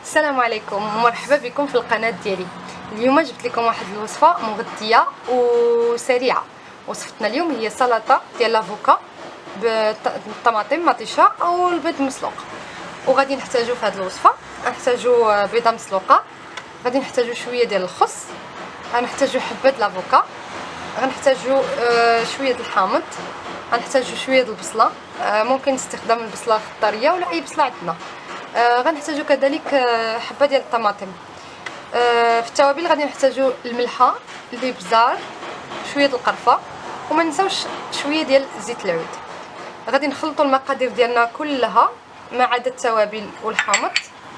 السلام عليكم ومرحبا بكم في القناه ديالي. اليوم جبت لكم واحد الوصفه مغذيه وسريعه. وصفتنا اليوم هي سلطه ديال لافوكا بالطماطم مطيشه او البيض مسلوق. وغادي نحتاجو في هذه الوصفه نحتاجو بيضه مسلوقه، غادي نحتاجو شويه ديال الخس، غنحتاجو حبه لافوكا، غنحتاجو شويه د الحامض، غنحتاجو شويه د البصله، ممكن استخدام البصله الطريه ولا اي بصله عندنا. غنحتاجو كذلك حبه ديال الطماطم. في التوابل غادي نحتاجو الملحه، الابزار، شويه القرفه، وما نساوش شويه ديال زيت العود. غادي نخلطوا المقادير ديالنا كلها ما عدا التوابل والحامض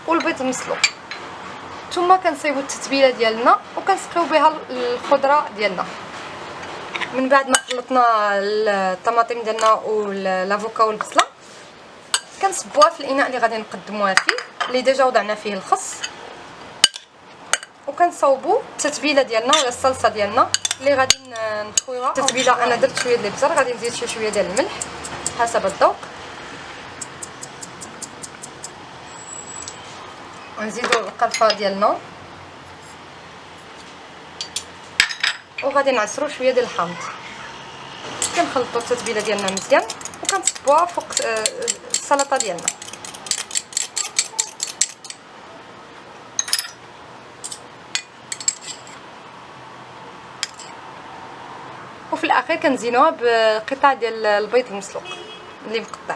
والبيض المسلوق، ثم كنصايبوا التتبيله ديالنا وكنسقيو بها الخضره ديالنا. من بعد ما خلطنا الطماطم ديالنا والافوكا والبصله كنصبوها في الاناء اللي غادي نقدموها فيه، اللي ديجا وضعنا فيه الخس، وكنصاوبوا التتبيله ديالنا ولا الصلصه ديالنا اللي غادي نخويوها. التتبيله انا درت شويه ديال الابزار، غادي نزيد شويه ديال الملح حسب الذوق، ونزيدوا القرفه ديالنا، وغادي نعصروا شويه ديال الحامض. كنخلطوا التتبيله ديالنا مزيان وكنصبوها فوق السلطه ديالنا. وفي الاخير كنزينوها بقطع ديال البيض المسلوق اللي مقطع.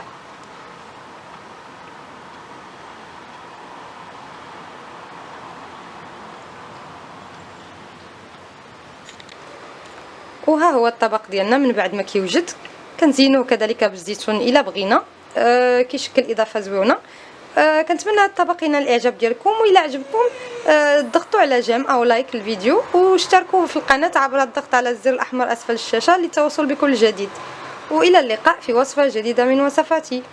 وها هو الطبق ديالنا من بعد ما كيوجد. كنزينوه كذلك بالزيتون الا بغينا، كيشكل اضافه زوينه. كنتمنى هذا الطبق ينال الاعجاب ديالكم، والا عجبكم ضغطوا على جيم او لايك الفيديو، واشتركوا في القناه عبر الضغط على الزر الاحمر اسفل الشاشه للتواصل بكل جديد. والى اللقاء في وصفه جديده من وصفاتي.